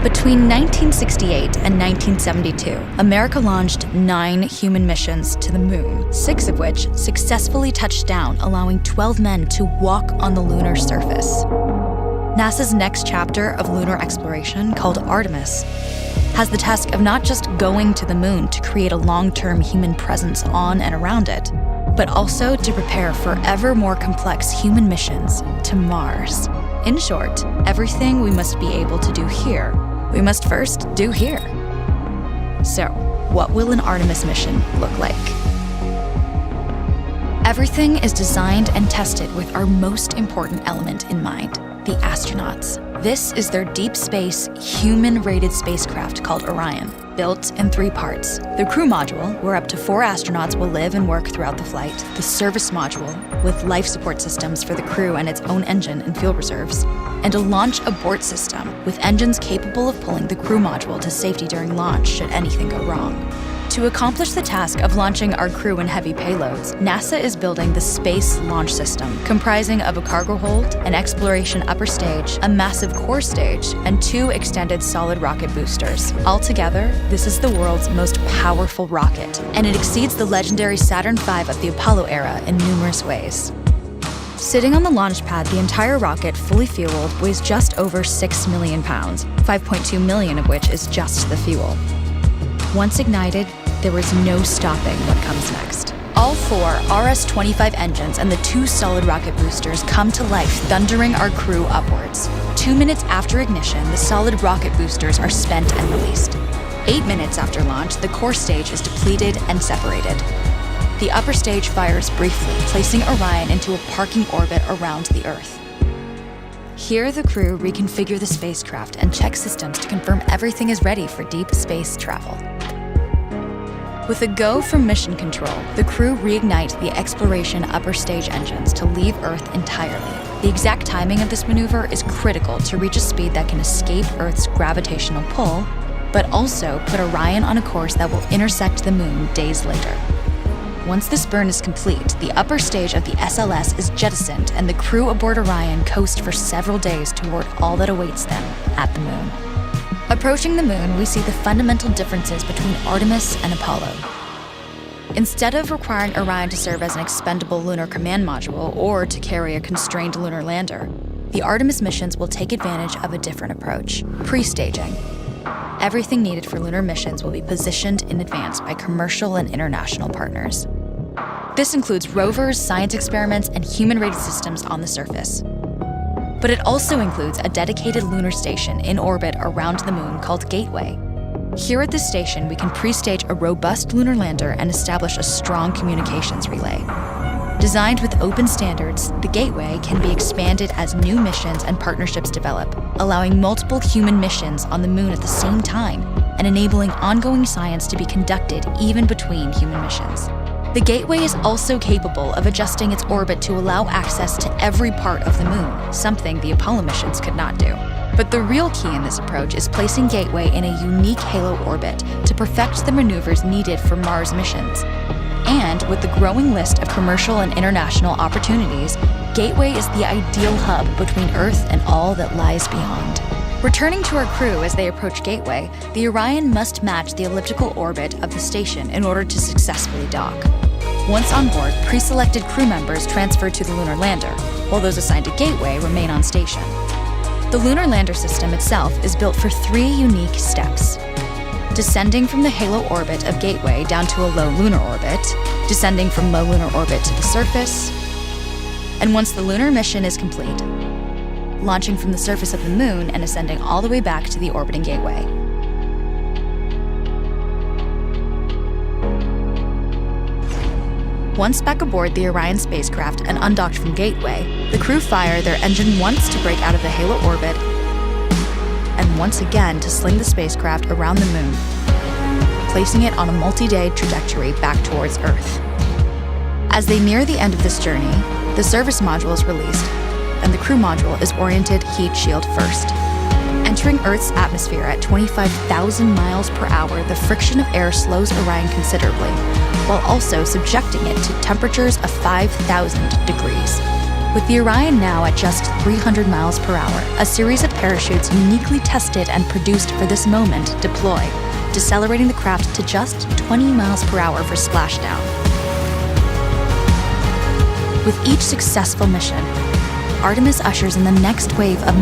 Between 1968 and 1972, America launched 9 human missions to the moon, 6 of which successfully touched down, allowing 12 men to walk on the lunar surface. NASA's next chapter of lunar exploration, called Artemis, has the task of not just going to the moon to create a long-term human presence on and around it, but also to prepare for ever more complex human missions to Mars. In short, everything we must be able to do here, we must first do here. So, what will an Artemis mission look like? Everything is designed and tested with our most important element in mind, the astronauts. This is their deep space, human-rated spacecraft called Orion, built in 3 parts. The crew module, where up to 4 astronauts will live and work throughout the flight. The service module, with life support systems for the crew and its own engine and fuel reserves. And a launch abort system, with engines capable of pulling the crew module to safety during launch should anything go wrong. To accomplish the task of launching our crew and heavy payloads, NASA is building the Space Launch System, comprising of a cargo hold, an exploration upper stage, a massive core stage, and 2 extended solid rocket boosters. Altogether, this is the world's most powerful rocket, and it exceeds the legendary Saturn V of the Apollo era in numerous ways. Sitting on the launch pad, the entire rocket, fully fueled, weighs just over 6 million pounds, 5.2 million of which is just the fuel. Once ignited, there is no stopping what comes next. All 4 RS-25 engines and the 2 solid rocket boosters come to life, thundering our crew upwards. 2 minutes after ignition, the solid rocket boosters are spent and released. 8 minutes after launch, the core stage is depleted and separated. The upper stage fires briefly, placing Orion into a parking orbit around the Earth. Here, the crew reconfigure the spacecraft and check systems to confirm everything is ready for deep space travel. With a go from mission control, the crew reignite the exploration upper stage engines to leave Earth entirely. The exact timing of this maneuver is critical to reach a speed that can escape Earth's gravitational pull, but also put Orion on a course that will intersect the moon days later. Once this burn is complete, the upper stage of the SLS is jettisoned and the crew aboard Orion coast for several days toward all that awaits them at the moon. Approaching the moon, we see the fundamental differences between Artemis and Apollo. Instead of requiring Orion to serve as an expendable lunar command module or to carry a constrained lunar lander, the Artemis missions will take advantage of a different approach: pre-staging. Everything needed for lunar missions will be positioned in advance by commercial and international partners. This includes rovers, science experiments, and human-rated systems on the surface. But it also includes a dedicated lunar station in orbit around the moon called Gateway. Here at this station, we can pre-stage a robust lunar lander and establish a strong communications relay. Designed with open standards, the Gateway can be expanded as new missions and partnerships develop, allowing multiple human missions on the moon at the same time and enabling ongoing science to be conducted even between human missions. The Gateway is also capable of adjusting its orbit to allow access to every part of the moon, something the Apollo missions could not do. But the real key in this approach is placing Gateway in a unique halo orbit to perfect the maneuvers needed for Mars missions. And with the growing list of commercial and international opportunities, Gateway is the ideal hub between Earth and all that lies beyond. Returning to our crew as they approach Gateway, the Orion must match the elliptical orbit of the station in order to successfully dock. Once on board, pre-selected crew members transfer to the lunar lander, while those assigned to Gateway remain on station. The lunar lander system itself is built for 3 unique steps: descending from the halo orbit of Gateway down to a low lunar orbit, descending from low lunar orbit to the surface, and once the lunar mission is complete, launching from the surface of the moon and ascending all the way back to the orbiting Gateway. Once back aboard the Orion spacecraft and undocked from Gateway, the crew fire their engine once to break out of the halo orbit and once again to sling the spacecraft around the moon, placing it on a multi-day trajectory back towards Earth. As they near the end of this journey, the service module is released, and the crew module is oriented heat shield first. Entering Earth's atmosphere at 25,000 miles per hour, the friction of air slows Orion considerably, while also subjecting it to temperatures of 5,000 degrees. With the Orion now at just 300 miles per hour, a series of parachutes uniquely tested and produced for this moment deploy, decelerating the craft to just 20 miles per hour for splashdown. With each successful mission, Artemis ushers in the next wave of